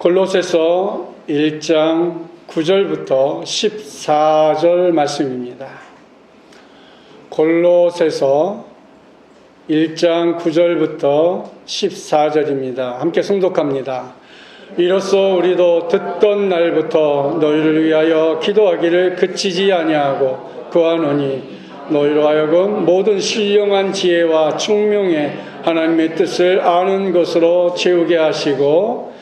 골로새서 1장 9절부터 14절 말씀입니다. 골로새서 1장 9절부터 14절입니다. 함께诵독합니다. 이로써 우리도 듣던 날부터 너희를 위하여 기도하기를 그치지 아니하고 구하노니 너희로 하여금 모든 신령한 지혜와 총명에 하나님의 뜻을 아는 것으로 채우게 하시고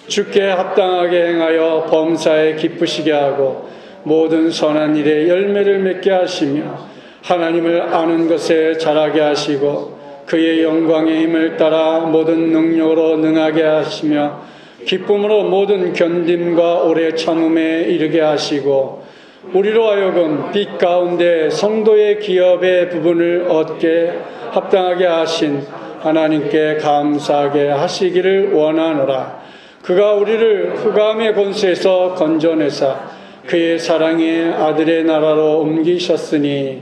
주께 합당하게 행하여 범사에 기쁘시게 하고 모든 선한 일에 열매를 맺게 하시며 하나님을 아는 것에 자라게 하시고 그의 영광의 힘을 따라 모든 능력으로 능하게 하시며 기쁨으로 모든 견딤과 오래 참음에 이르게 하시고 우리로 하여금 빛 가운데 성도의 기업의 부분을 얻게 합당하게 하신 하나님께 감사하게 하시기를 원하노라. 그가 우리를 흑암의 권세에서 건져내사 그의 사랑의 아들의 나라로 옮기셨으니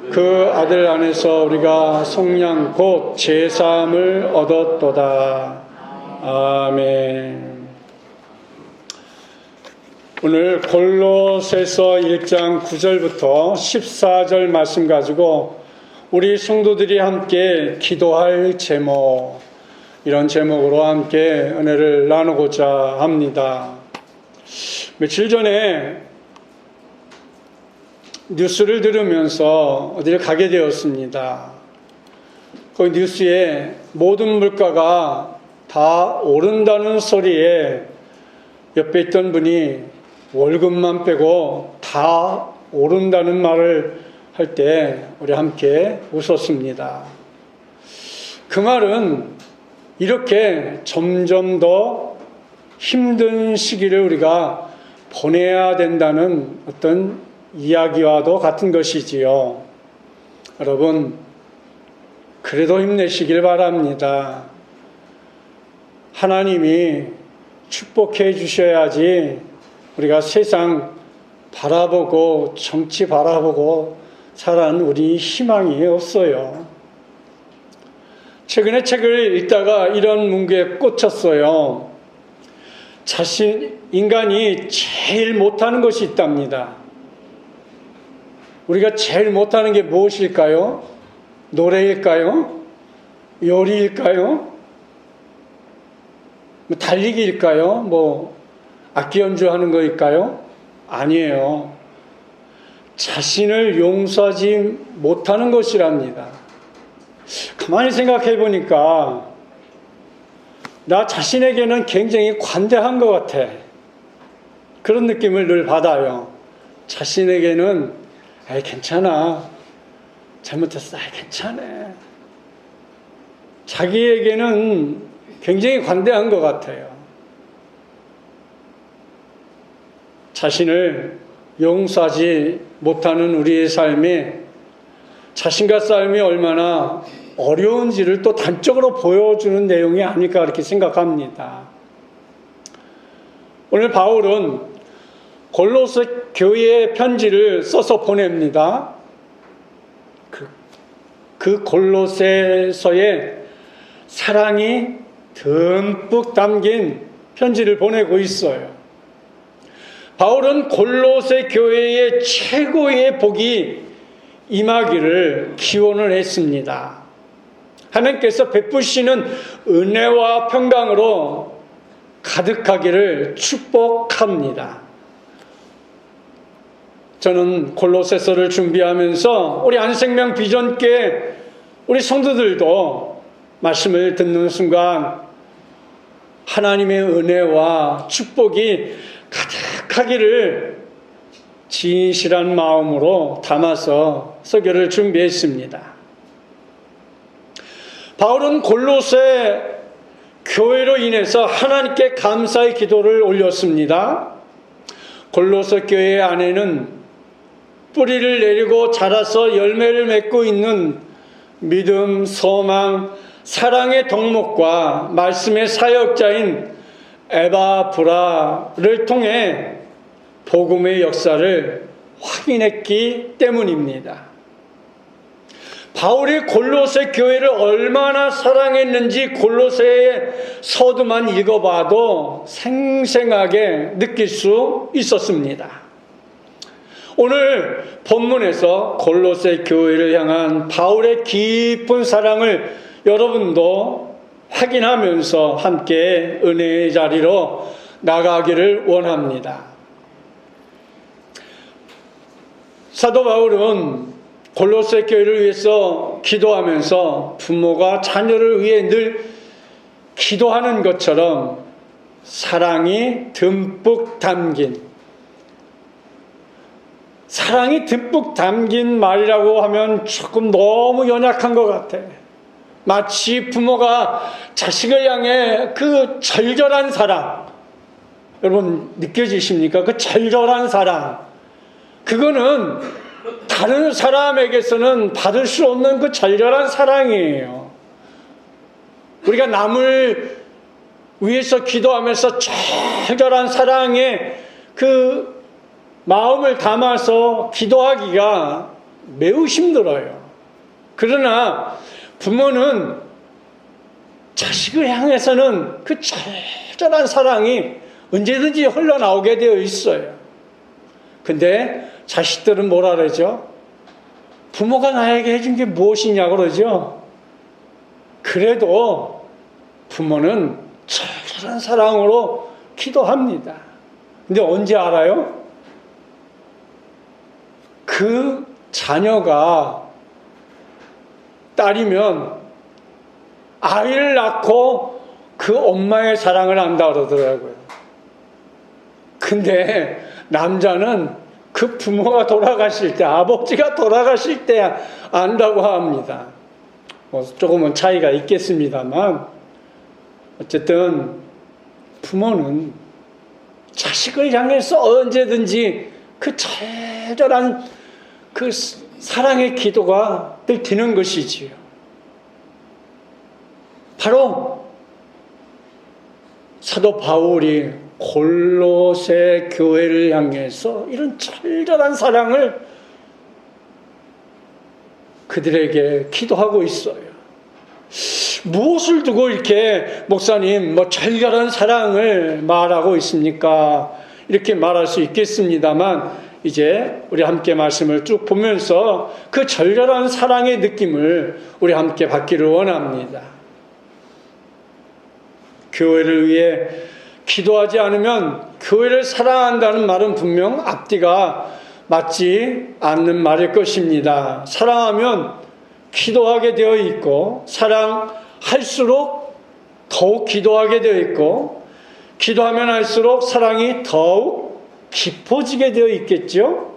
그 아들 안에서 우리가 속량 곧 제사함을 얻었도다. 아멘. 오늘 골로새서 1장 9절부터 14절 말씀 가지고 우리 성도들이 함께 기도할 제목, 이런 제목으로 함께 은혜를 나누고자 합니다. 며칠 전에 뉴스를 들으면서 어디를 가게 되었습니다. 그 뉴스에 모든 물가가 다 오른다는 소리에 옆에 있던 분이 월급만 빼고 다 오른다는 말을 할 때 우리 함께 웃었습니다. 그 말은 이렇게 점점 더 힘든 시기를 우리가 보내야 된다는 어떤 이야기와도 같은 것이지요. 여러분, 그래도 힘내시길 바랍니다. 하나님이 축복해 주셔야지 우리가 세상 바라보고 정치 바라보고 살아가는 우리 희망이 없어요. 최근에 책을 읽다가 이런 문구에 꽂혔어요. 인간이 제일 못하는 것이 있답니다. 우리가 제일 못하는 게 무엇일까요? 노래일까요? 요리일까요? 달리기일까요? 악기 연주하는 거일까요? 아니에요. 자신을 용서하지 못하는 것이랍니다. 가만히 생각해 보니까 나 자신에게는 굉장히 관대한 것 같아. 그런 느낌을 늘 받아요. 자신에게는 괜찮아. 잘못했어. 괜찮아. 자기에게는 굉장히 관대한 것 같아요. 자신을 용서하지 못하는 우리의 삶에 자신과 싸움이 얼마나 어려운지를 또 단적으로 보여주는 내용이 아닐까 그렇게 생각합니다. 오늘 바울은 골로새 교회에 편지를 써서 보냅니다. 그 골로새서에 사랑이 듬뿍 담긴 편지를 보내고 있어요. 바울은 골로새 교회의 최고의 복이 임하기를 기원을 했습니다. 하나님께서 베푸시는 은혜와 평강으로 가득하기를 축복합니다. 저는 골로새서를 준비하면서 우리 안생명 비전교회 우리 성도들도 말씀을 듣는 순간 하나님의 은혜와 축복이 가득하기를 진실한 마음으로 담아서 설교를 준비했습니다. 바울은 골로새 교회로 인해서 하나님께 감사의 기도를 올렸습니다. 골로새 교회 안에는 뿌리를 내리고 자라서 열매를 맺고 있는 믿음, 소망, 사랑의 덕목과 말씀의 사역자인 에바브라를 통해 복음의 역사를 확인했기 때문입니다. 바울이 골로새 교회를 얼마나 사랑했는지 골로새의 서두만 읽어봐도 생생하게 느낄 수 있었습니다. 오늘 본문에서 골로새 교회를 향한 바울의 깊은 사랑을 여러분도 확인하면서 함께 은혜의 자리로 나가기를 원합니다. 사도 바울은 골로새 교회를 위해서 기도하면서 부모가 자녀를 위해 늘 기도하는 것처럼 사랑이 듬뿍 담긴 말이라고 하면 조금 너무 연약한 것 같아. 마치 부모가 자식을 향해 그 절절한 사랑, 여러분 느껴지십니까? 그 절절한 사랑, 그거는 다른 사람에게서는 받을 수 없는 그 절절한 사랑이에요. 우리가 남을 위해서 기도하면서 절절한 사랑에 그 마음을 담아서 기도하기가 매우 힘들어요. 그러나 부모는 자식을 향해서는 그 절절한 사랑이 언제든지 흘러나오게 되어 있어요. 근데 자식들은 뭐라 그러죠? 부모가 나에게 해준 게 무엇이냐 그러죠? 그래도 부모는 절절한 사랑으로 기도합니다. 근데 언제 알아요? 그 자녀가 딸이면 아이를 낳고 그 엄마의 사랑을 안다 그러더라고요. 근데 남자는 그 부모가 돌아가실 때, 아버지가 돌아가실 때 안다고 합니다. 조금은 차이가 있겠습니다만 어쨌든 부모는 자식을 향해서 언제든지 그 절절한 그 사랑의 기도가 늘 드는 것이지요. 바로 사도 바울이 골로새 교회를 향해서 이런 절절한 사랑을 그들에게 기도하고 있어요. 무엇을 두고 이렇게 목사님 절절한 사랑을 말하고 있습니까? 이렇게 말할 수 있겠습니다만 이제 우리 함께 말씀을 쭉 보면서 그 절절한 사랑의 느낌을 우리 함께 받기를 원합니다. 교회를 위해 기도하지 않으면 교회를 사랑한다는 말은 분명 앞뒤가 맞지 않는 말일 것입니다. 사랑하면 기도하게 되어 있고 사랑할수록 더욱 기도하게 되어 있고 기도하면 할수록 사랑이 더욱 깊어지게 되어 있겠죠.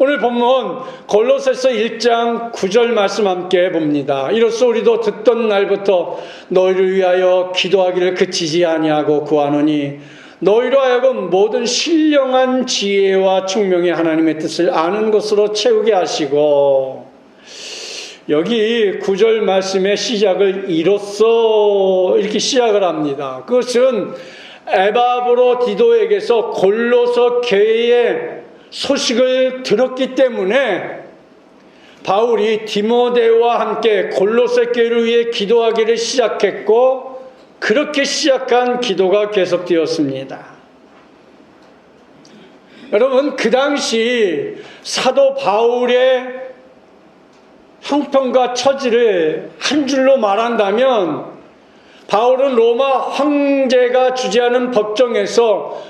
오늘 본문 골로새서 1장 9절 말씀 함께 봅니다. 이로써 우리도 듣던 날부터 너희를 위하여 기도하기를 그치지 아니하고 구하노니 너희로 하여금 모든 신령한 지혜와 총명의 하나님의 뜻을 아는 것으로 채우게 하시고, 여기 9절 말씀의 시작을 이로써 이렇게 시작을 합니다. 그것은 에바브로디도에게서 골로새 교회의 소식을 들었기 때문에 바울이 디모데와 함께 골로새 교회를 위해 기도하기를 시작했고, 그렇게 시작한 기도가 계속되었습니다. 여러분, 그 당시 사도 바울의 형편과 처지를 한 줄로 말한다면 바울은 로마 황제가 주재하는 법정에서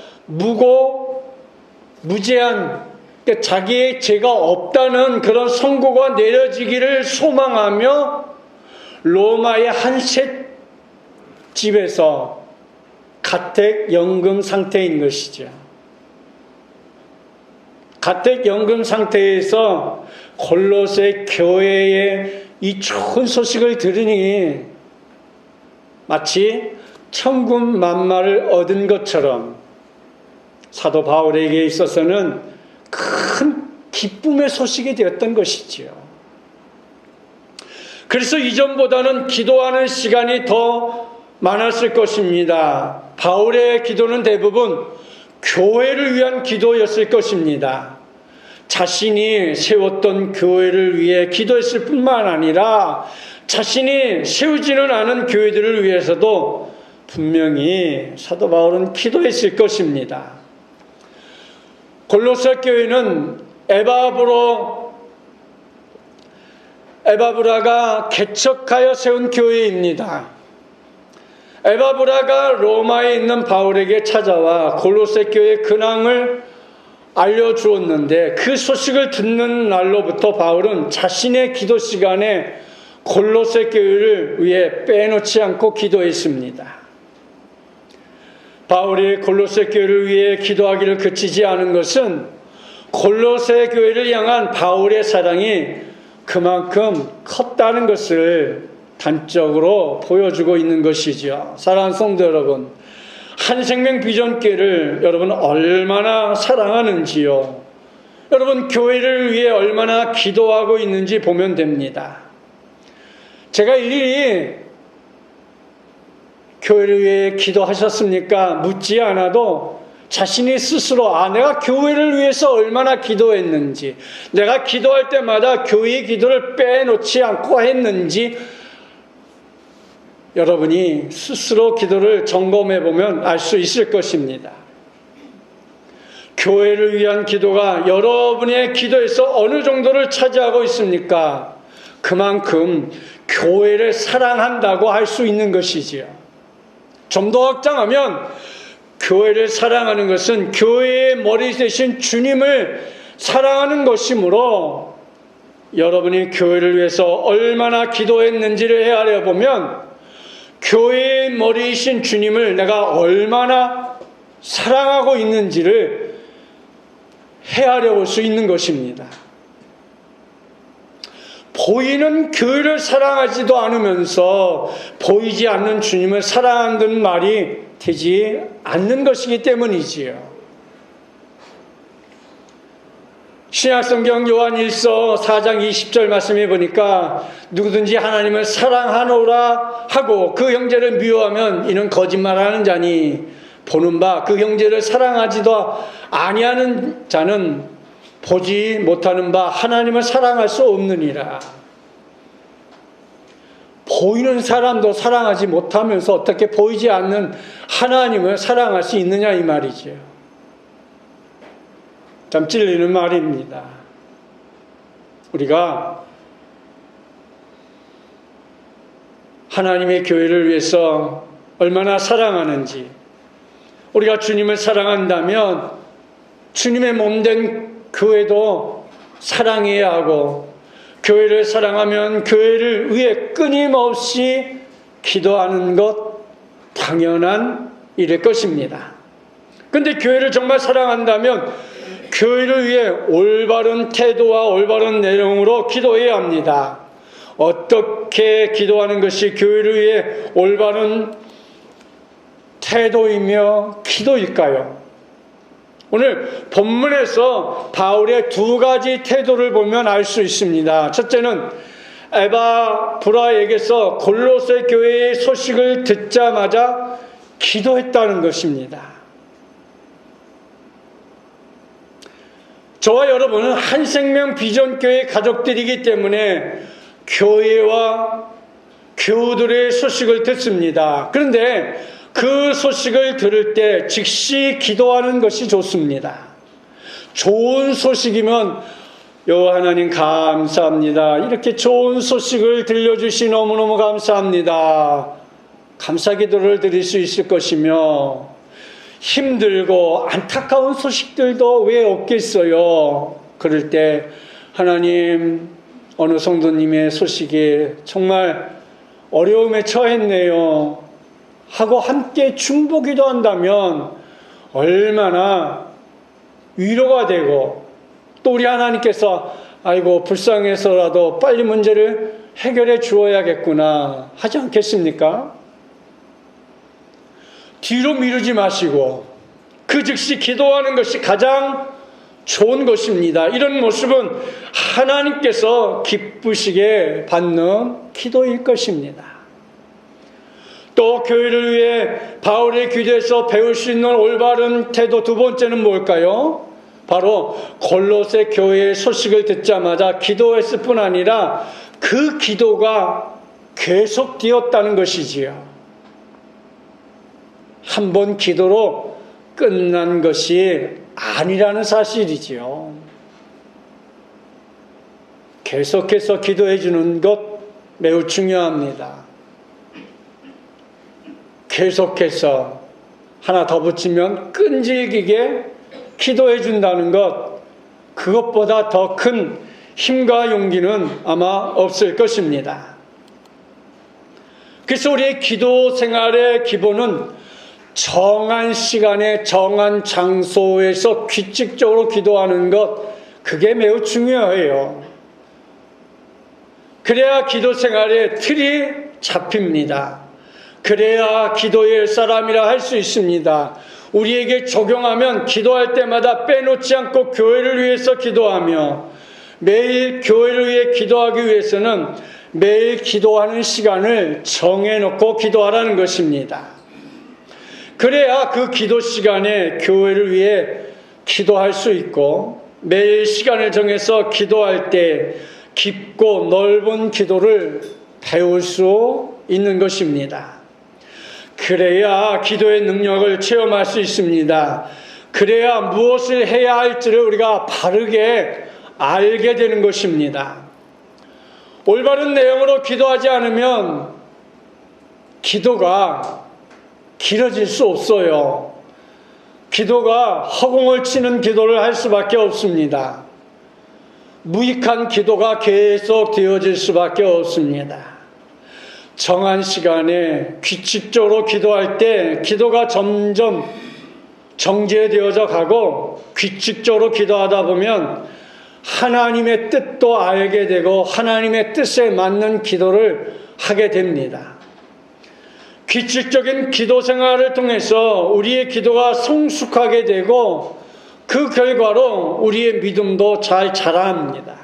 무죄한, 그러니까 자기의 죄가 없다는 그런 선고가 내려지기를 소망하며 로마의 한 집에서 가택연금 상태인 것이죠. 가택연금 상태에서 골로새 교회의 이 좋은 소식을 들으니 마치 천군만마를 얻은 것처럼 사도 바울에게 있어서는 큰 기쁨의 소식이 되었던 것이지요. 그래서 이전보다는 기도하는 시간이 더 많았을 것입니다. 바울의 기도는 대부분 교회를 위한 기도였을 것입니다. 자신이 세웠던 교회를 위해 기도했을 뿐만 아니라 자신이 세우지는 않은 교회들을 위해서도 분명히 사도 바울은 기도했을 것입니다. 골로새 교회는 에바브라가 개척하여 세운 교회입니다. 에바브라가 로마에 있는 바울에게 찾아와 골로새 교회의 근황을 알려주었는데 그 소식을 듣는 날로부터 바울은 자신의 기도 시간에 골로새 교회를 위해 빼놓지 않고 기도했습니다. 바울이 골로새 교회를 위해 기도하기를 그치지 않은 것은 골로새 교회를 향한 바울의 사랑이 그만큼 컸다는 것을 단적으로 보여주고 있는 것이죠. 사랑하는 성도 여러분, 한생명 비전교회를 여러분 얼마나 사랑하는지요. 여러분 교회를 위해 얼마나 기도하고 있는지 보면 됩니다. 제가 일일이 교회를 위해 기도하셨습니까? 묻지 않아도 자신이 스스로 내가 교회를 위해서 얼마나 기도했는지, 내가 기도할 때마다 교회의 기도를 빼놓지 않고 했는지 여러분이 스스로 기도를 점검해 보면 알 수 있을 것입니다. 교회를 위한 기도가 여러분의 기도에서 어느 정도를 차지하고 있습니까? 그만큼 교회를 사랑한다고 할 수 있는 것이지요. 좀 더 확장하면 교회를 사랑하는 것은 교회의 머리 대신 주님을 사랑하는 것이므로 여러분이 교회를 위해서 얼마나 기도했는지를 헤아려 보면 교회의 머리이신 주님을 내가 얼마나 사랑하고 있는지를 헤아려 볼 수 있는 것입니다. 보이는 교회를 사랑하지도 않으면서 보이지 않는 주님을 사랑한다는 말이 되지 않는 것이기 때문이지요. 신약성경 요한 1서 4장 20절 말씀해 보니까 누구든지 하나님을 사랑하노라 하고 그 형제를 미워하면 이는 거짓말하는 자니 보는 바 그 형제를 사랑하지도 아니하는 자는 보지 못하는 바 하나님을 사랑할 수 없느니라. 보이는 사람도 사랑하지 못하면서 어떻게 보이지 않는 하나님을 사랑할 수 있느냐 이 말이죠. 참 찔리는 말입니다. 우리가 하나님의 교회를 위해서 얼마나 사랑하는지, 우리가 주님을 사랑한다면 주님의 몸된 교회도 사랑해야 하고, 교회를 사랑하면 교회를 위해 끊임없이 기도하는 것 당연한 일일 것입니다. 그런데 교회를 정말 사랑한다면 교회를 위해 올바른 태도와 올바른 내용으로 기도해야 합니다. 어떻게 기도하는 것이 교회를 위해 올바른 태도이며 기도일까요? 오늘 본문에서 바울의 두 가지 태도를 보면 알 수 있습니다. 첫째는 에바브라에게서 골로새 교회의 소식을 듣자마자 기도했다는 것입니다. 저와 여러분은 한생명 비전교회 가족들이기 때문에 교회와 교우들의 소식을 듣습니다. 그런데 그 소식을 들을 때 즉시 기도하는 것이 좋습니다. 좋은 소식이면 하나님 감사합니다. 이렇게 좋은 소식을 들려주시 너무너무 감사합니다. 감사기도를 드릴 수 있을 것이며, 힘들고 안타까운 소식들도 왜 없겠어요? 그럴 때 하나님, 어느 성도님의 소식이 정말 어려움에 처했네요 하고 함께 중보기도 한다면 얼마나 위로가 되고, 또 우리 하나님께서 아이고 불쌍해서라도 빨리 문제를 해결해 주어야겠구나 하지 않겠습니까? 뒤로 미루지 마시고 그 즉시 기도하는 것이 가장 좋은 것입니다. 이런 모습은 하나님께서 기쁘시게 받는 기도일 것입니다. 또 교회를 위해 바울의 기도에서 배울 수 있는 올바른 태도 두 번째는 뭘까요? 바로 골로새 교회의 소식을 듣자마자 기도했을 뿐 아니라 그 기도가 계속되었다는 것이지요. 한 번 기도로 끝난 것이 아니라는 사실이지요. 계속해서 기도해 주는 것 매우 중요합니다. 계속해서 하나 더 붙이면 끈질기게 기도해 준다는 것, 그것보다 더 큰 힘과 용기는 아마 없을 것입니다. 그래서 우리의 기도 생활의 기본은 정한 시간에 정한 장소에서 규칙적으로 기도하는 것, 그게 매우 중요해요. 그래야 기도 생활의 틀이 잡힙니다. 그래야 기도의 사람이라 할 수 있습니다. 우리에게 적용하면 기도할 때마다 빼놓지 않고 교회를 위해서 기도하며 매일 교회를 위해 기도하기 위해서는 매일 기도하는 시간을 정해놓고 기도하라는 것입니다. 그래야 그 기도 시간에 교회를 위해 기도할 수 있고 매일 시간을 정해서 기도할 때 깊고 넓은 기도를 배울 수 있는 것입니다. 그래야 기도의 능력을 체험할 수 있습니다. 그래야 무엇을 해야 할지를 우리가 바르게 알게 되는 것입니다. 올바른 내용으로 기도하지 않으면 기도가 길어질 수 없어요. 기도가 허공을 치는 기도를 할 수밖에 없습니다. 무익한 기도가 계속 되어질 수밖에 없습니다. 정한 시간에 규칙적으로 기도할 때 기도가 점점 정제되어져 가고 규칙적으로 기도하다 보면 하나님의 뜻도 알게 되고 하나님의 뜻에 맞는 기도를 하게 됩니다. 규칙적인 기도 생활을 통해서 우리의 기도가 성숙하게 되고 그 결과로 우리의 믿음도 잘 자랍니다.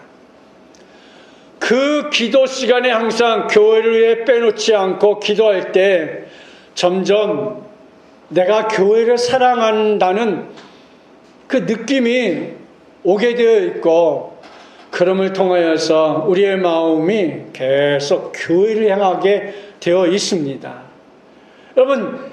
그 기도 시간에 항상 교회를 위해 빼놓지 않고 기도할 때 점점 내가 교회를 사랑한다는 그 느낌이 오게 되어 있고 그럼을 통하여서 우리의 마음이 계속 교회를 향하게 되어 있습니다. 여러분,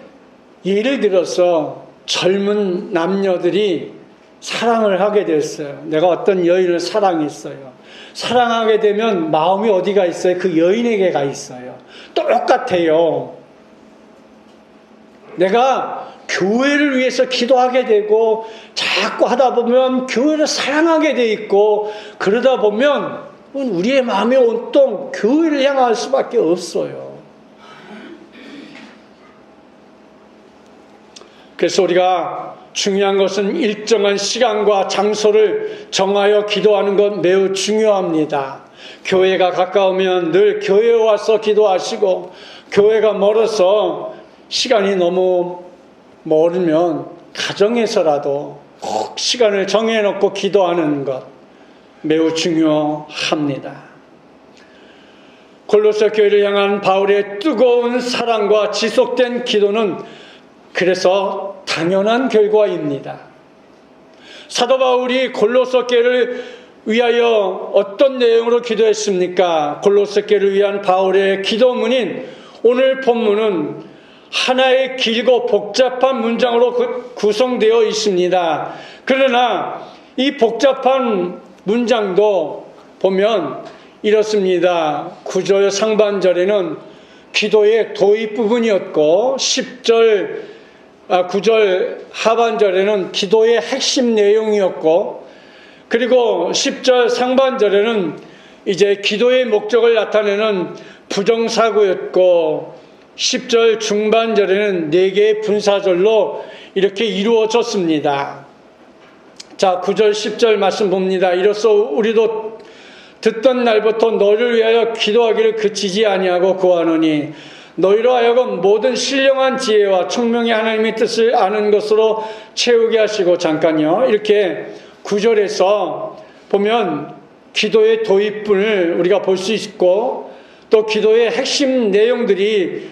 예를 들어서 젊은 남녀들이 사랑을 하게 됐어요. 내가 어떤 여인을 사랑했어요. 사랑하게 되면 마음이 어디가 있어요? 그 여인에게 가 있어요. 똑같아요. 내가 교회를 위해서 기도하게 되고 자꾸 하다 보면 교회를 사랑하게 돼 있고 그러다 보면 우리의 마음이 온통 교회를 향할 수밖에 없어요. 그래서 우리가 중요한 것은 일정한 시간과 장소를 정하여 기도하는 것 매우 중요합니다. 교회가 가까우면 늘 교회에 와서 기도하시고 교회가 멀어서 시간이 너무 멀으면 가정에서라도 꼭 시간을 정해놓고 기도하는 것 매우 중요합니다. 골로새 교회를 향한 바울의 뜨거운 사랑과 지속된 기도는 그래서 당연한 결과입니다. 사도 바울이 골로새 교회를 위하여 어떤 내용으로 기도했습니까? 골로새 교회를 위한 바울의 기도문인 오늘 본문은 하나의 길고 복잡한 문장으로 구성되어 있습니다. 그러나 이 복잡한 문장도 보면 이렇습니다. 9절 상반절에는 기도의 도입 부분이었고 9절 하반절에는 기도의 핵심 내용이었고 그리고 10절 상반절에는 이제 기도의 목적을 나타내는 부정사구였고 10절 중반절에는 4개의 분사절로 이렇게 이루어졌습니다. 자, 9절 10절 말씀 봅니다. 이로써 우리도 듣던 날부터 너를 위하여 기도하기를 그치지 아니하고 구하노니 너희로 하여금 모든 신령한 지혜와 총명의 하나님의 뜻을 아는 것으로 채우게 하시고 잠깐요. 이렇게 9절에서 보면 기도의 도입부를 우리가 볼 수 있고 또 기도의 핵심 내용들이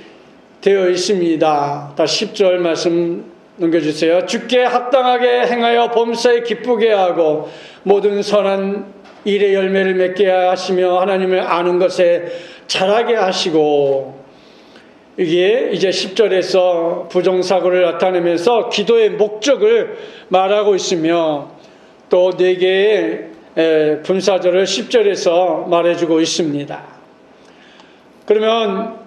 되어 있습니다. 다 10절 말씀 넘겨주세요. 주께 합당하게 행하여 범사에 기쁘게 하고 모든 선한 일의 열매를 맺게 하시며 하나님을 아는 것에 자라게 하시고. 이게 이제 10절에서 부정사고를 나타내면서 기도의 목적을 말하고 있으며 또 4개의 분사절을 10절에서 말해주고 있습니다. 그러면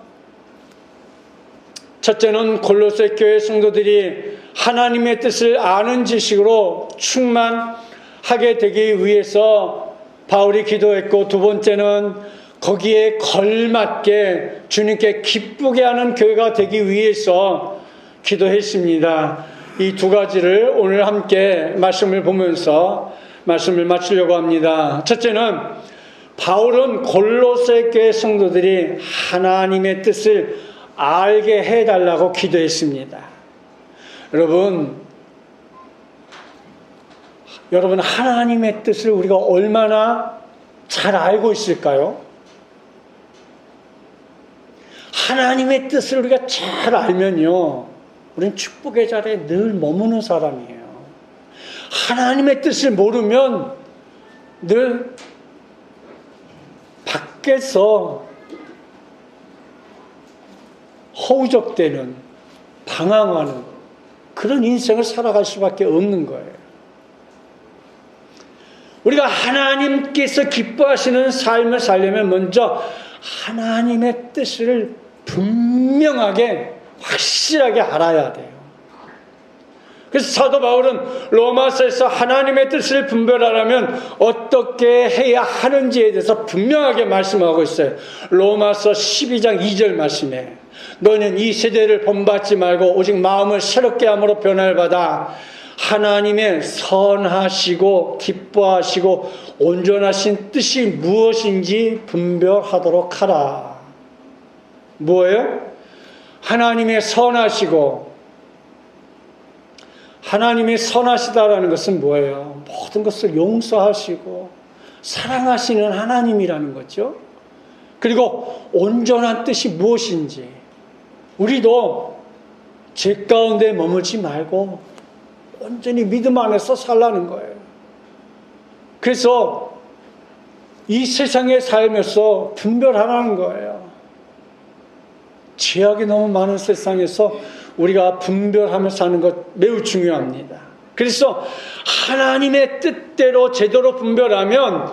첫째는 골로새 교회 성도들이 하나님의 뜻을 아는 지식으로 충만하게 되기 위해서 바울이 기도했고, 두 번째는 거기에 걸맞게 주님께 기쁘게 하는 교회가 되기 위해서 기도했습니다. 이 두 가지를 오늘 함께 말씀을 보면서 말씀을 마치려고 합니다. 첫째는 바울은 골로새 교회 성도들이 하나님의 뜻을 알게 해달라고 기도했습니다. 여러분 하나님의 뜻을 우리가 얼마나 잘 알고 있을까요? 하나님의 뜻을 우리가 잘 알면요, 우리는 축복의 자리에 늘 머무는 사람이에요. 하나님의 뜻을 모르면 늘 밖에서 허우적대는, 방황하는 그런 인생을 살아갈 수밖에 없는 거예요. 우리가 하나님께서 기뻐하시는 삶을 살려면 먼저 하나님의 뜻을 분명하게 확실하게 알아야 돼요. 그래서 사도 바울은 로마서에서 하나님의 뜻을 분별하려면 어떻게 해야 하는지에 대해서 분명하게 말씀하고 있어요. 로마서 12장 2절 말씀에 너는 이 세대를 본받지 말고 오직 마음을 새롭게 함으로 변화를 받아 하나님의 선하시고 기뻐하시고 온전하신 뜻이 무엇인지 분별하도록 하라. 뭐예요? 하나님의 선하시고, 하나님이 선하시다라는 것은 뭐예요? 모든 것을 용서하시고 사랑하시는 하나님이라는 거죠. 그리고 온전한 뜻이 무엇인지, 우리도 죄 가운데 머물지 말고 온전히 믿음 안에서 살라는 거예요. 그래서 이 세상에 살면서 분별하라는 거예요. 죄악이 너무 많은 세상에서 우리가 분별하며 사는 것 매우 중요합니다. 그래서 하나님의 뜻대로 제대로 분별하면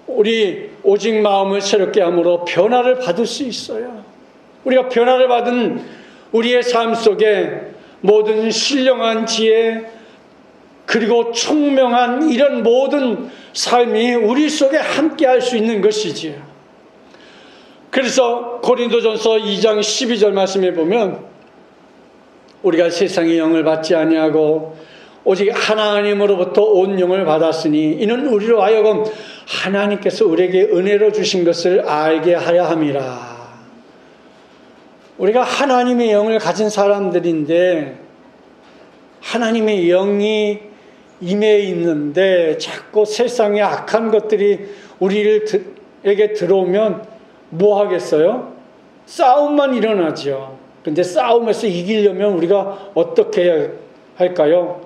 우리 오직 마음을 새롭게 함으로 변화를 받을 수 있어요. 우리가 변화를 받은 우리의 삶 속에 모든 신령한 지혜 그리고 총명한 이런 모든 삶이 우리 속에 함께 할 수 있는 것이지요. 그래서 고린도전서 2장 12절 말씀에 보면 우리가 세상의 영을 받지 아니하고 오직 하나님으로부터 온 영을 받았으니 이는 우리로 하여금 하나님께서 우리에게 은혜로 주신 것을 알게 하려 함이라. 우리가 하나님의 영을 가진 사람들인데 하나님의 영이 임해 있는데 자꾸 세상의 악한 것들이 우리에게 들어오면 뭐 하겠어요? 싸움만 일어나죠. 그런데 싸움에서 이기려면 우리가 어떻게 해야 할까요?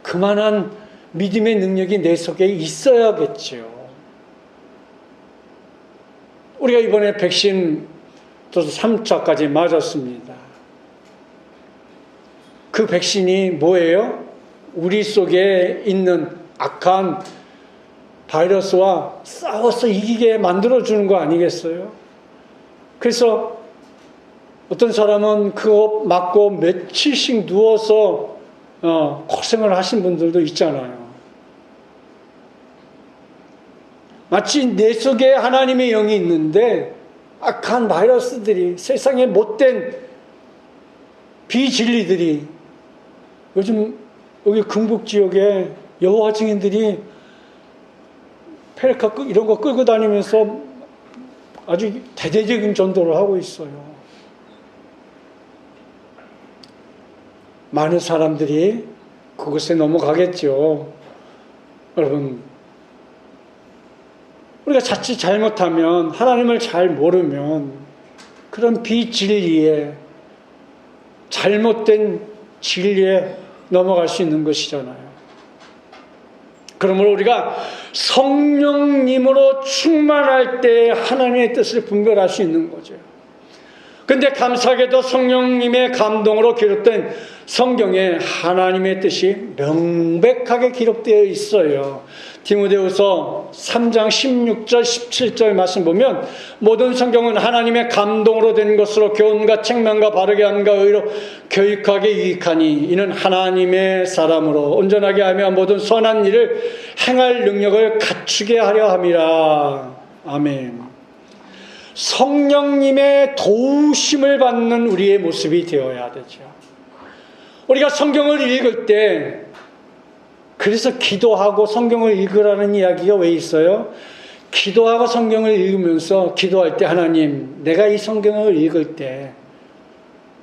그만한 믿음의 능력이 내 속에 있어야겠죠. 우리가 이번에 백신 또 3차까지 맞았습니다. 그 백신이 뭐예요? 우리 속에 있는 악한 바이러스와 싸워서 이기게 만들어주는 거 아니겠어요? 그래서 어떤 사람은 그거 맞고 며칠씩 누워서 고생을 하신 분들도 있잖아요. 마치 내 속에 하나님의 영이 있는데 악한 바이러스들이, 세상의 못된 비진리들이, 요즘 여기 경북 지역에 여호와 증인들이 페레카 이런 거 끌고 다니면서 아주 대대적인 전도를 하고 있어요. 많은 사람들이 그것에 넘어가겠죠. 여러분, 우리가 자칫 잘못하면, 하나님을 잘 모르면 그런 비진리에, 잘못된 진리에 넘어갈 수 있는 것이잖아요. 그러므로 우리가 성령님으로 충만할 때 하나님의 뜻을 분별할 수 있는 거죠. 근데 감사하게도 성령님의 감동으로 기록된 성경에 하나님의 뜻이 명백하게 기록되어 있어요. 디모데후서 3장 16절 17절 말씀 보면 모든 성경은 하나님의 감동으로 된 것으로 교훈과 책망과 바르게 함과 의로 교육하게 유익하니 이는 하나님의 사람으로 온전하게 하며 모든 선한 일을 행할 능력을 갖추게 하려 함이라. 아멘. 성령님의 도우심을 받는 우리의 모습이 되어야 되죠. 우리가 성경을 읽을 때 그래서 기도하고 성경을 읽으라는 이야기가 왜 있어요? 기도하고 성경을 읽으면서 기도할 때 하나님, 내가 이 성경을 읽을 때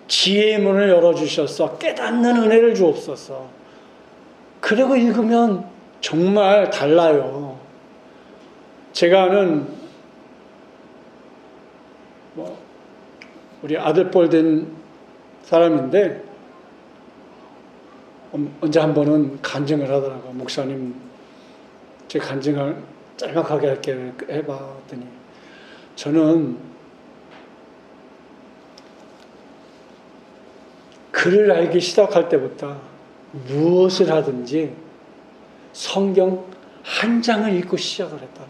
지혜의 문을 열어주셔서 깨닫는 은혜를 주옵소서. 그리고 읽으면 정말 달라요. 제가 아는 우리 아들뻘 된 사람인데 언제 한 번은 간증을 하더라고요. 목사님, 제 간증을 짤막하게 할게요. 해봤더니 저는 글을 알기 시작할 때부터 무엇을 하든지 성경 한 장을 읽고 시작을 했다는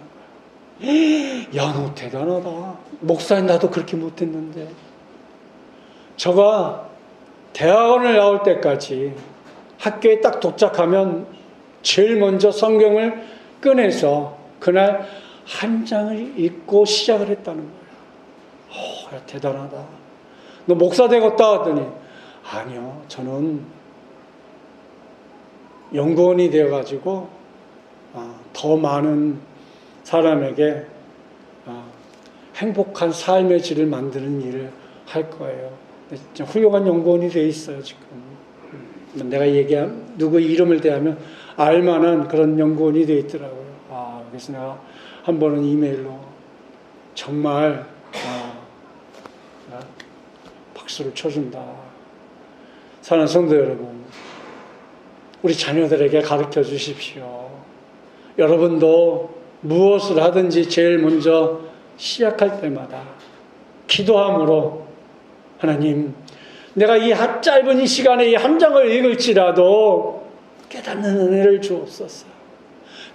거예요. 야, 너 대단하다. 목사님, 나도 그렇게 못했는데. 저가 대학원을 나올 때까지 학교에 딱 도착하면 제일 먼저 성경을 꺼내서 그날 한 장을 읽고 시작을 했다는 거예요. 야, 대단하다. 너 목사 되겠다 하더니 아니요, 저는 연구원이 되어가지고 더 많은 사람에게 행복한 삶의 질을 만드는 일을 할 거예요. 훌륭한 연구원이 되어 있어요, 지금. 내가 누구 이름을 대하면 알만한 그런 연구원이 되어 있더라고요. 그래서 내가 한 번은 이메일로 정말 박수를 쳐준다. 사랑하는 성도 여러분, 우리 자녀들에게 가르쳐 주십시오. 여러분도 무엇을 하든지 제일 먼저 시작할 때마다 기도함으로 하나님, 내가 이 짧은 이 시간에 이 한 장을 읽을지라도 깨닫는 은혜를 주옵소서.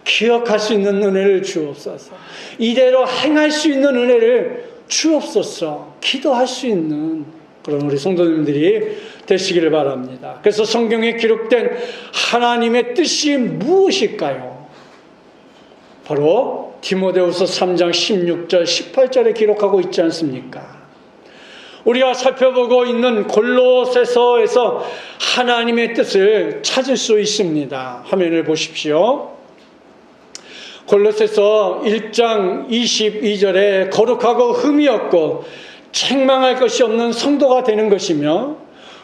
기억할 수 있는 은혜를 주옵소서. 이대로 행할 수 있는 은혜를 주옵소서. 기도할 수 있는 그런 우리 성도님들이 되시기를 바랍니다. 그래서 성경에 기록된 하나님의 뜻이 무엇일까요? 바로 디모데후서 3장 16절 18절에 기록하고 있지 않습니까? 우리가 살펴보고 있는 골로새서에서 하나님의 뜻을 찾을 수 있습니다. 화면을 보십시오. 골로새서 1장 22절에 거룩하고 흠이 없고 책망할 것이 없는 성도가 되는 것이며,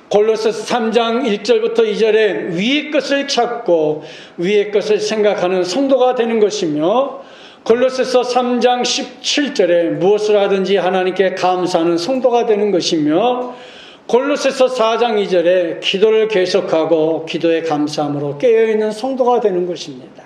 골로새서 3장 1절부터 2절에 위의 것을 찾고 위의 것을 생각하는 성도가 되는 것이며, 골로새서 3장 17절에 무엇을 하든지 하나님께 감사하는 성도가 되는 것이며, 골로새서 4장 2절에 기도를 계속하고 기도에 감사함으로 깨어있는 성도가 되는 것입니다.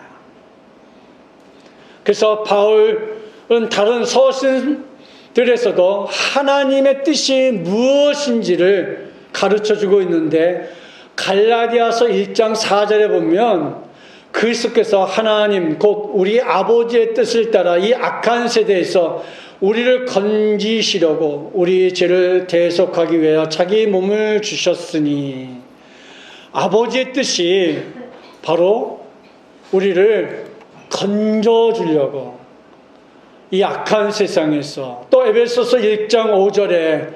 그래서 바울은 다른 서신들에서도 하나님의 뜻이 무엇인지를 가르쳐주고 있는데, 갈라디아서 1장 4절에 보면 그리스도께서 하나님 곧 우리 아버지의 뜻을 따라 이 악한 세대에서 우리를 건지시려고 우리 죄를 대속하기 위하여 자기 몸을 주셨으니, 아버지의 뜻이 바로 우리를 건져주려고 이 악한 세상에서, 또 에베소서 1장 5절에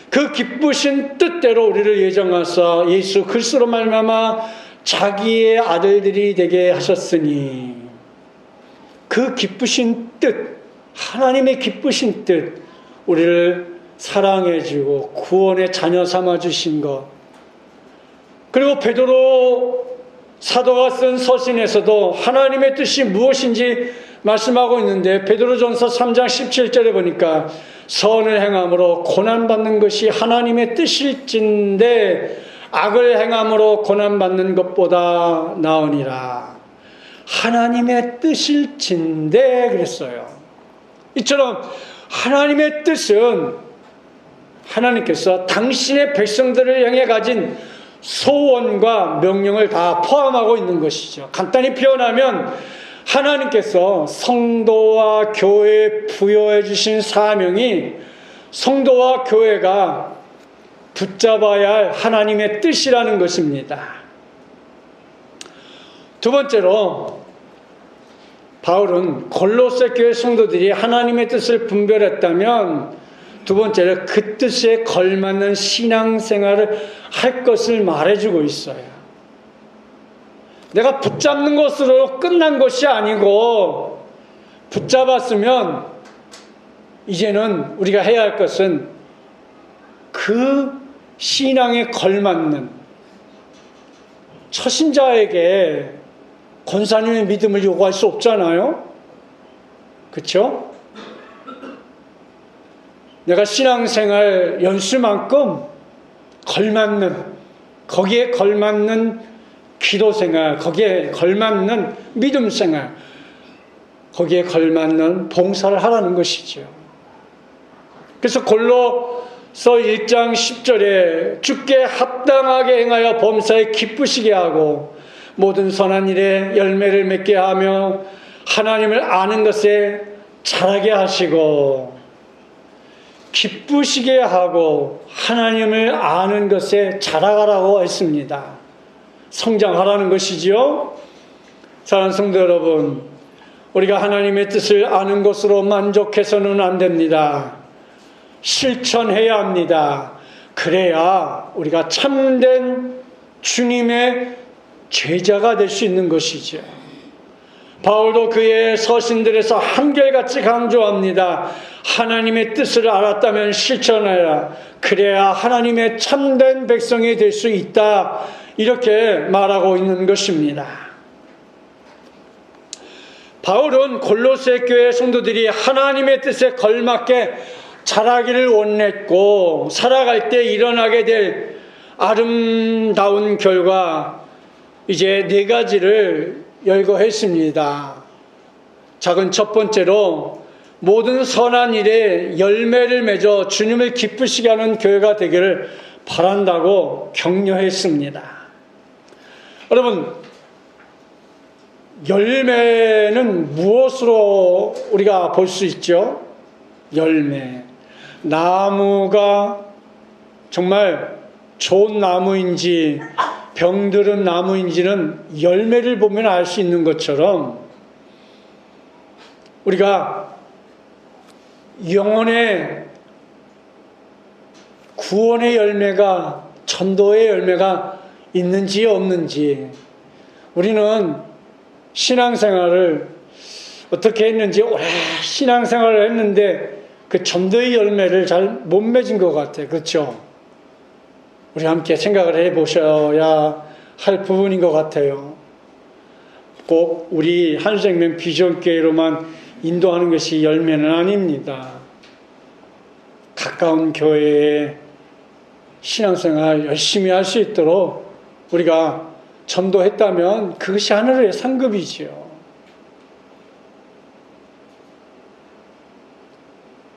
그 기쁘신 뜻대로 우리를 예정하사 예수 그리스도로 말미암아 자기의 아들들이 되게 하셨으니, 그 기쁘신 뜻, 하나님의 기쁘신 뜻, 우리를 사랑해 주고 구원의 자녀 삼아 주신 것. 그리고 베드로 사도가 쓴 서신에서도 하나님의 뜻이 무엇인지 말씀하고 있는데, 베드로전서 3장 17절에 보니까 선을 행함으로 고난받는 것이 하나님의 뜻일진데 악을 행함으로 고난받는 것보다 나으니라. 하나님의 뜻일진대 그랬어요. 이처럼 하나님의 뜻은 하나님께서 당신의 백성들을 향해 가진 소원과 명령을 다 포함하고 있는 것이죠. 간단히 표현하면 하나님께서 성도와 교회에 부여해 주신 사명이 성도와 교회가 붙잡아야 할 하나님의 뜻이라는 것입니다. 두 번째로 바울은 골로새 교회 성도들이 하나님의 뜻을 분별했다면 두 번째로 그 뜻에 걸맞는 신앙생활을 할 것을 말해주고 있어요. 내가 붙잡는 것으로 끝난 것이 아니고 붙잡았으면 이제는 우리가 해야 할 것은 그 신앙에 걸맞는 초신자에게 권사님의 믿음을 요구할 수 없잖아요. 그렇죠? 내가 신앙생활 연수만큼 걸맞는, 거기에 걸맞는 기도생활, 거기에 걸맞는 믿음생활, 거기에 걸맞는 봉사를 하라는 것이죠. 그래서 골로서 1장 10절에 주께 합당하게 행하여 범사에 기쁘시게 하고 모든 선한 일에 열매를 맺게 하며 하나님을 아는 것에 자라게 하시고, 기쁘시게 하고 하나님을 아는 것에 자라가라고 했습니다. 성장하라는 것이지요. 사랑하는 성도 여러분, 우리가 하나님의 뜻을 아는 것으로 만족해서는 안 됩니다. 실천해야 합니다. 그래야 우리가 참된 주님의 제자가 될 수 있는 것이죠. 바울도 그의 서신들에서 한결같이 강조합니다. 하나님의 뜻을 알았다면 실천해라. 그래야 하나님의 참된 백성이 될 수 있다. 이렇게 말하고 있는 것입니다. 바울은 골로새 교회 성도들이 하나님의 뜻에 걸맞게 자라기를 원했고 살아갈 때 일어나게 될 아름다운 결과 이제 4가지를 열거했습니다. 작은 첫 번째로 모든 선한 일에 열매를 맺어 주님을 기쁘시게 하는 교회가 되기를 바란다고 격려했습니다. 여러분, 열매는 무엇으로 우리가 볼 수 있죠? 열매. 나무가 정말 좋은 나무인지 병들은 나무인지는 열매를 보면 알 수 있는 것처럼 우리가 영혼의 구원의 열매가, 전도의 열매가 있는지 없는지, 우리는 신앙생활을 어떻게 했는지 오래 신앙생활을 했는데 그 전도의 열매를 잘 못 맺은 것 같아요. 그렇죠? 우리 함께 생각을 해보셔야 할 부분인 것 같아요. 꼭 우리 한생명 비전교회로만 인도하는 것이 열매는 아닙니다. 가까운 교회에 신앙생활 열심히 할 수 있도록 우리가 전도했다면 그것이 하늘의 상급이지요.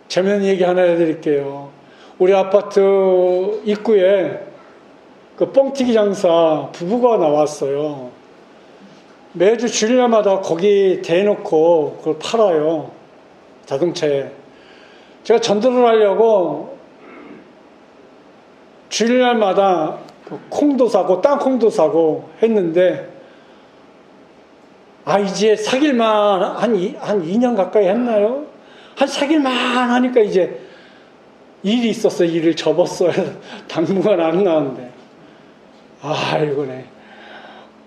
재미있는 얘기 하나 해드릴게요. 우리 아파트 입구에 그 뻥튀기 장사 부부가 나왔어요. 매주 주일날마다 거기 대놓고 그걸 팔아요. 자동차에. 제가 전도를 하려고 주일날마다 콩도 사고 땅콩도 사고 했는데 이제 사귈만 한 2년 가까이 했나요? 한 사귈만 하니까 이제 일이 있어서 일을 접었어요. 당분간 안 나왔는데 아이고네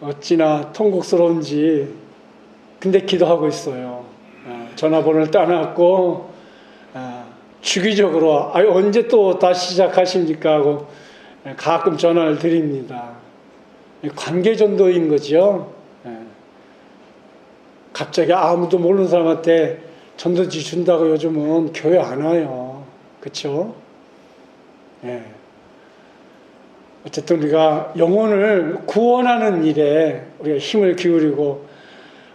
어찌나 통곡스러운지. 근데 기도하고 있어요. 전화번호를 따놨고 주기적으로 언제 또 다시 시작하십니까 하고 가끔 전화를 드립니다. 관계전도인 거죠. 갑자기 아무도 모르는 사람한테 전도지 준다고 요즘은 교회 안 와요. 그렇죠? 어쨌든 우리가 영혼을 구원하는 일에 우리가 힘을 기울이고,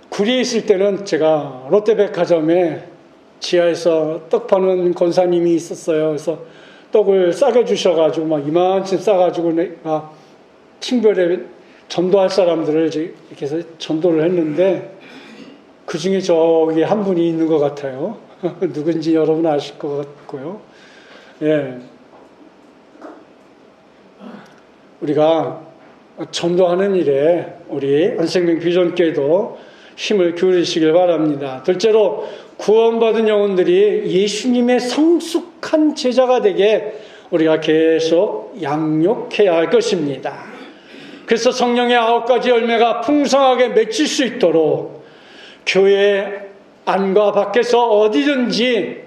구리에 있을 때는 제가 롯데백화점에 지하에서 떡 파는 권사님이 있었어요. 그래서 떡을 싸게 주셔가지고 막 이만큼 싸가지고 내가 팀별에 전도할 사람들을 이렇게 해서 전도를 했는데, 그 중에 저기 한 분이 있는 것 같아요. 누군지 여러분 아실 것 같고요. 예. 우리가 전도하는 일에 우리 안생명 비전교회도 힘을 기울이시길 바랍니다. 둘째로, 구원받은 영혼들이 예수님의 성숙한 제자가 되게 우리가 계속 양육해야 할 것입니다. 그래서 성령의 9가지 열매가 풍성하게 맺힐 수 있도록 교회 안과 밖에서 어디든지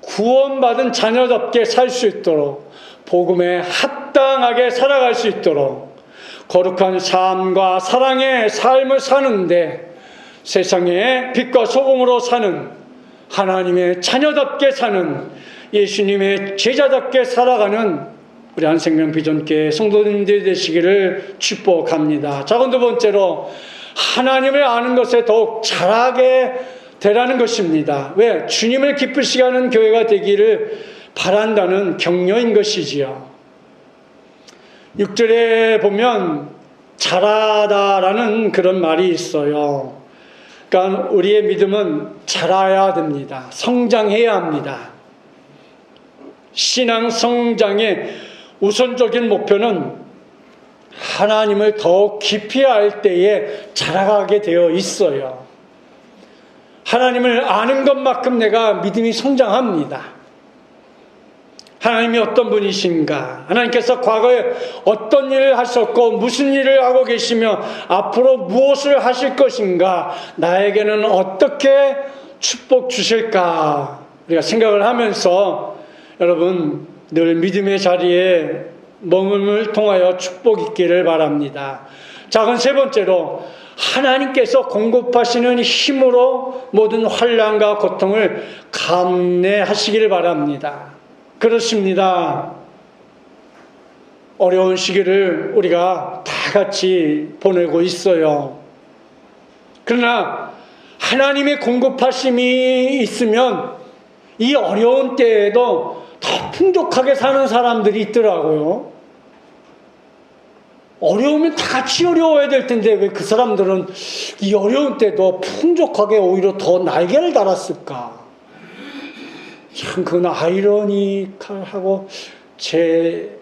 구원받은 자녀답게 살 수 있도록, 복음에 합당하게 살아갈 수 있도록 거룩한 삶과 사랑의 삶을 사는데, 세상에 빛과 소금으로 사는, 하나님의 자녀답게 사는, 예수님의 제자답게 살아가는 우리 한생명 비전교회 성도님들이 되시기를 축복합니다. 자, 두 번째로, 하나님을 아는 것에 더욱 잘하게 되라는 것입니다. 왜? 주님을 기쁘시게 하는 교회가 되기를 바란다는 격려인 것이지요. 6절에 보면 자라다라는 그런 말이 있어요. 그러니까 우리의 믿음은 자라야 됩니다. 성장해야 합니다. 신앙 성장의 우선적인 목표는 하나님을 더 깊이 알 때에 자라가게 되어 있어요. 하나님을 아는 것만큼 내가 믿음이 성장합니다. 하나님이 어떤 분이신가, 하나님께서 과거에 어떤 일을 하셨고 무슨 일을 하고 계시며 앞으로 무엇을 하실 것인가, 나에게는 어떻게 축복 주실까, 우리가 생각을 하면서 여러분 늘 믿음의 자리에 머금을 통하여 축복 있기를 바랍니다. 자, 세 번째로, 하나님께서 공급하시는 힘으로 모든 환난과 고통을 감내하시기를 바랍니다. 그렇습니다. 어려운 시기를 우리가 다 같이 보내고 있어요. 그러나 하나님의 공급하심이 있으면 이 어려운 때에도 더 풍족하게 사는 사람들이 있더라고요. 어려우면 다 같이 어려워야 될 텐데 왜 그 사람들은 이 어려운 때도 풍족하게 오히려 더 날개를 달았을까? 참 그건 아이러니컬하고 제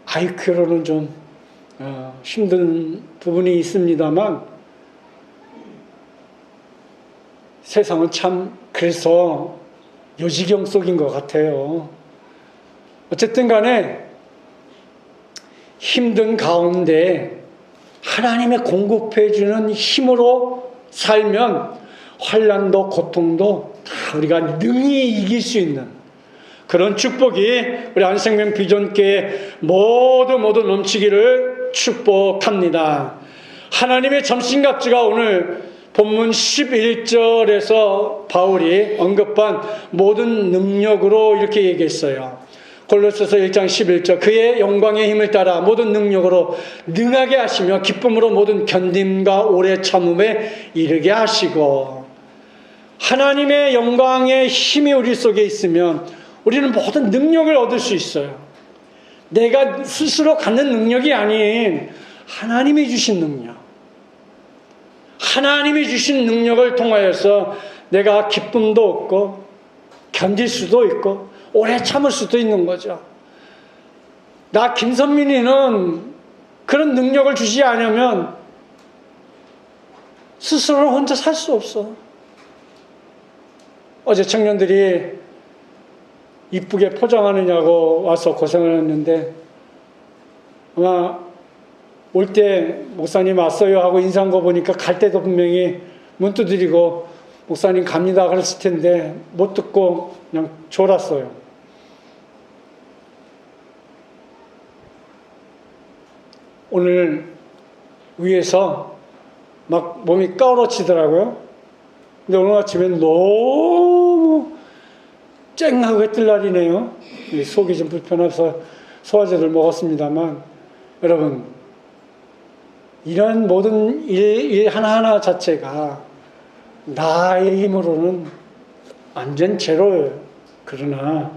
IQ로는 좀 힘든 부분이 있습니다만, 세상은 참 그래서 요지경 속인 것 같아요. 어쨌든 간에 힘든 가운데 하나님의 공급해주는 힘으로 살면 환난도 고통도 다 우리가 능히 이길 수 있는 그런 축복이 우리 안생명 비전교회 모두 넘치기를 축복합니다. 하나님의 점심값지가 오늘 본문 11절에서 바울이 언급한 모든 능력으로 이렇게 얘기했어요. 골로새서 1장 11절, 그의 영광의 힘을 따라 모든 능력으로 능하게 하시며 기쁨으로 모든 견딤과 오래 참음에 이르게 하시고, 하나님의 영광의 힘이 우리 속에 있으면 우리는 모든 능력을 얻을 수 있어요. 내가 스스로 갖는 능력이 아닌 하나님이 주신 능력, 하나님이 주신 능력을 통하여서 내가 기쁨도 얻고 견딜 수도 있고 오래 참을 수도 있는 거죠. 나 김선민이는 그런 능력을 주지 않으면 스스로 혼자 살 수 없어. 어제 청년들이 이쁘게 포장하느냐고 와서 고생을 했는데, 아마 올 때 목사님 왔어요 하고 인사한 거 보니까 갈 때도 분명히 문 두드리고 목사님 갑니다 그랬을 텐데 못 듣고 그냥 졸았어요. 오늘 위에서 막 몸이 까우러치더라고요. 근데 오늘 아침엔 너무 쨍하고 해뜰 날이네요. 속이 좀 불편해서 소화제를 먹었습니다만, 여러분, 이런 모든 일 하나하나 자체가 나의 힘으로는 완전 제로예요. 그러나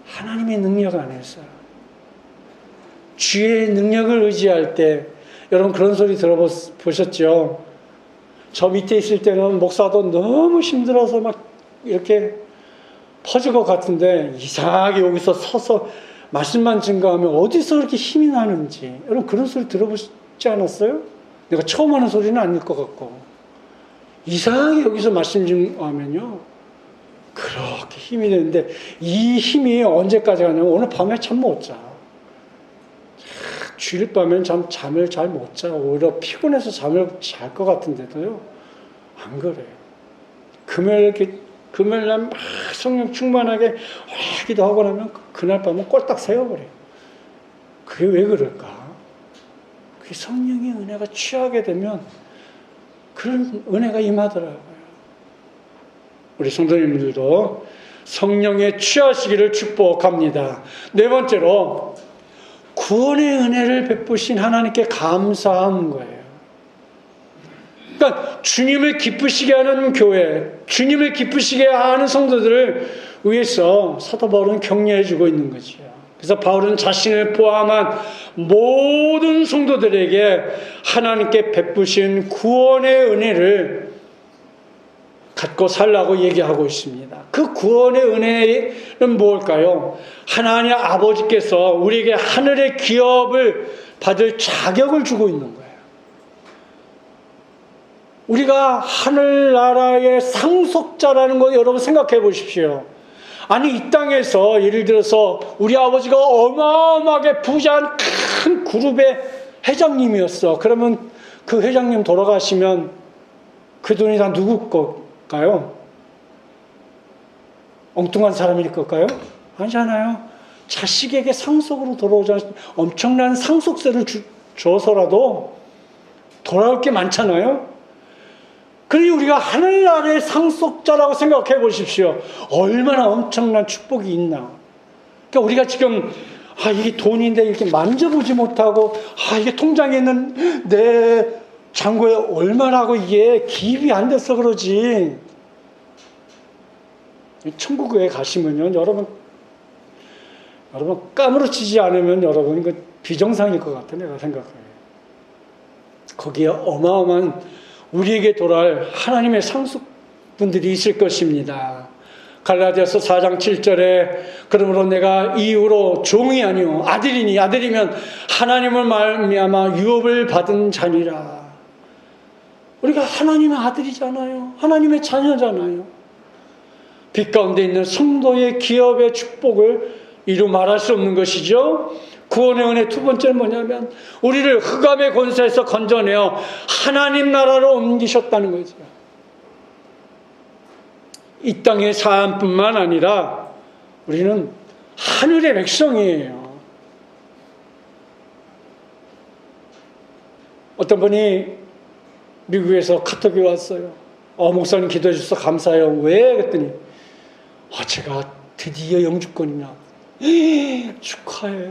하나님의 능력 안에서 주의 능력을 의지할 때, 여러분 그런 소리 들어보셨죠? 저 밑에 있을 때는 목사도 너무 힘들어서 막 이렇게 퍼질 것 같은데 이상하게 여기서 서서 말씀만 증거하면 어디서 그렇게 힘이 나는지, 여러분 그런 소리 들어보시지 않았어요? 내가 처음 하는 소리는 아닐 것 같고, 이상하게 여기서 말씀 증거하면요 그렇게 힘이 되는데, 이 힘이 언제까지 가냐면 오늘 밤에 잠 못 자. 주일 밤엔 잠을 잘 못 자. 오히려 피곤해서 잠을 잘 것 같은데도요 안 그래요. 금요일날 막 성령 충만하게 기도하고 나면 그날 밤은 꼴딱 새어버려요. 그게 왜 그럴까? 그게 성령의 은혜가 취하게 되면 그런 은혜가 임하더라고요. 우리 성도님들도 성령에 취하시기를 축복합니다. 네 번째로, 구원의 은혜를 베푸신 하나님께 감사한 거예요. 그러니까 주님을 기쁘시게 하는 교회, 주님을 기쁘시게 하는 성도들을 위해서 사도 바울은 격려해 주고 있는 거죠. 그래서 바울은 자신을 포함한 모든 성도들에게 하나님께 베푸신 구원의 은혜를 갖고 살라고 얘기하고 있습니다. 그 구원의 은혜는 뭘까요? 하나님 아버지께서 우리에게 하늘의 기업을 받을 자격을 주고 있는 거예요. 우리가 하늘나라의 상속자라는 거 여러분 생각해 보십시오. 아니 이 땅에서 예를 들어서 우리 아버지가 어마어마하게 부자한 큰 그룹의 회장님이었어. 그러면 그 회장님 돌아가시면 그 돈이 다 누구 걸까요? 엉뚱한 사람일 걸까요? 아니잖아요. 자식에게 상속으로 돌아오잖아요. 엄청난 상속세를 줘서라도 돌아올 게 많잖아요. 그러니 우리가 하늘나라의 상속자라고 생각해 보십시오. 얼마나 엄청난 축복이 있나. 그러니까 우리가 지금 이게 돈인데 이렇게 만져보지 못하고 이게 통장에 있는 내 잔고에 얼마나고 이게 기입이 안 돼서 그러지. 천국에 가시면요, 여러분 까무러치지 않으면 여러분 이거 비정상일 것 같아 내가 생각해요. 거기에 어마어마한 우리에게 돌아올 하나님의 상속분들이 있을 것입니다. 갈라디아서 4장 7절에 그러므로 내가 이후로 종이 아니요 아들이니 아들이면 하나님을 말미암아 유업을 받은 자니라. 우리가 하나님의 아들이잖아요. 하나님의 자녀잖아요. 빛 가운데 있는 성도의 기업의 축복을 이루 말할 수 없는 것이죠. 구원의 은혜 두 번째는 뭐냐면 우리를 흑암의 권세에서 건져내어 하나님 나라로 옮기셨다는 거죠. 이 땅의 삶뿐만 아니라 우리는 하늘의 백성이에요. 어떤 분이 미국에서 카톡이 왔어요. 목사님 기도해 주셔서 감사해요. 왜? 그랬더니 제가 드디어 영주권이나 축하해.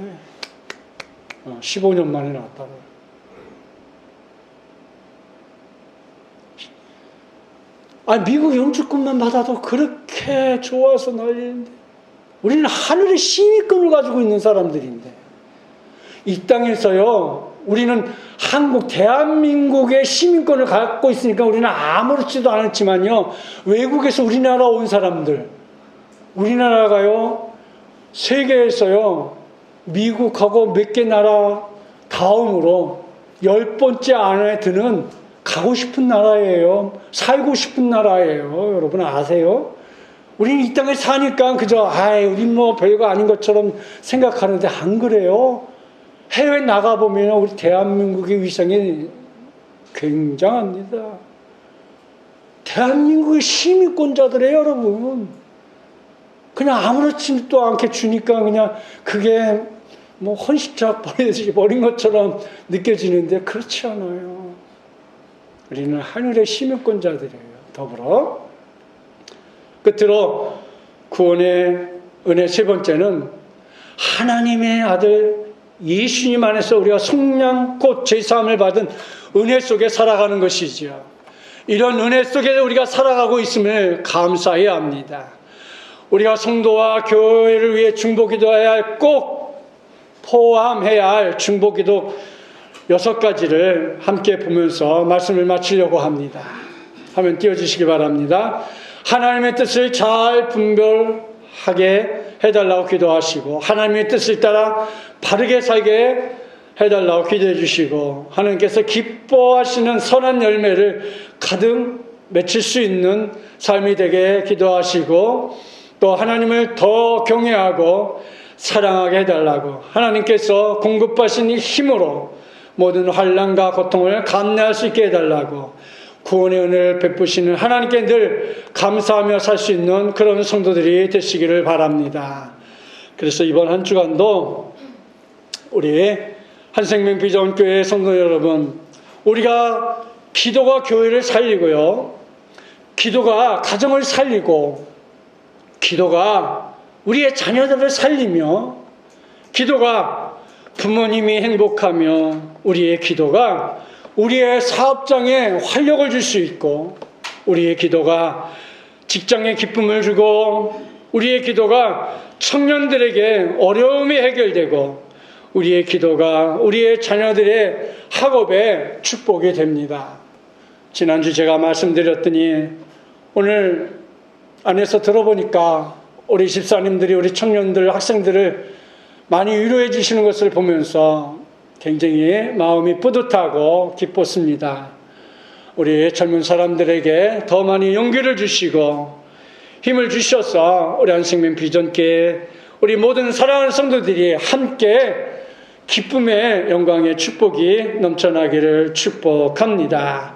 15년 만에 나왔다고. 미국 영주권만 받아도 그렇게 좋아서 난리인데 우리는 하늘의 시민권을 가지고 있는 사람들인데 이 땅에서요 우리는 대한민국의 시민권을 갖고 있으니까 우리는 아무렇지도 않았지만요 외국에서 우리나라 온 사람들, 우리나라가요 세계에서요 미국하고 몇 개 나라 다음으로 10번째 안에 드는 가고 싶은 나라예요. 살고 싶은 나라예요. 여러분 아세요? 우리는 이 땅에 사니까 그저 우린 뭐 별거 아닌 것처럼 생각하는데 안 그래요. 해외 나가보면 우리 대한민국의 위상이 굉장합니다. 대한민국의 시민권자들이에요, 여러분. 그냥 아무렇지도 않게 주니까 그냥 그게 뭐 헌신짝 버린 것처럼 느껴지는데 그렇지 않아요. 우리는 하늘의 시민권자들이에요. 더불어 끝으로 구원의 은혜 세 번째는 하나님의 아들 예수님 안에서 우리가 속량꽃 제사함을 받은 은혜 속에 살아가는 것이죠. 이런 은혜 속에 우리가 살아가고 있음을 감사해야 합니다. 우리가 성도와 교회를 위해 중보기도해야 할, 꼭 포함해야 할 중보기도 6가지를 함께 보면서 말씀을 마치려고 합니다. 화면 띄워주시기 바랍니다. 하나님의 뜻을 잘 분별하게 해달라고 기도하시고, 하나님의 뜻을 따라 바르게 살게 해달라고 기도해 주시고, 하나님께서 기뻐하시는 선한 열매를 가득 맺힐 수 있는 삶이 되게 기도하시고, 또 하나님을 더 경외하고 사랑하게 해달라고, 하나님께서 공급하신 이 힘으로 모든 환난과 고통을 감내할 수 있게 해달라고, 구원의 은혜를 베푸시는 하나님께 늘 감사하며 살 수 있는 그런 성도들이 되시기를 바랍니다. 그래서 이번 한 주간도 우리 한생명 비전교회 성도 여러분, 우리가 기도가 교회를 살리고요, 기도가 가정을 살리고, 기도가 우리의 자녀들을 살리며, 기도가 부모님이 행복하며, 우리의 기도가 우리의 사업장에 활력을 줄 수 있고, 우리의 기도가 직장에 기쁨을 주고, 우리의 기도가 청년들에게 어려움이 해결되고, 우리의 기도가 우리의 자녀들의 학업에 축복이 됩니다. 지난주 제가 말씀드렸더니 오늘 안에서 들어보니까 우리 집사님들이 우리 청년들, 학생들을 많이 위로해 주시는 것을 보면서 굉장히 마음이 뿌듯하고 기뻤습니다. 우리 젊은 사람들에게 더 많이 용기를 주시고 힘을 주셔서 우리 한생명 비전교회, 우리 모든 사랑하는 성도들이 함께 기쁨의 영광의 축복이 넘쳐나기를 축복합니다.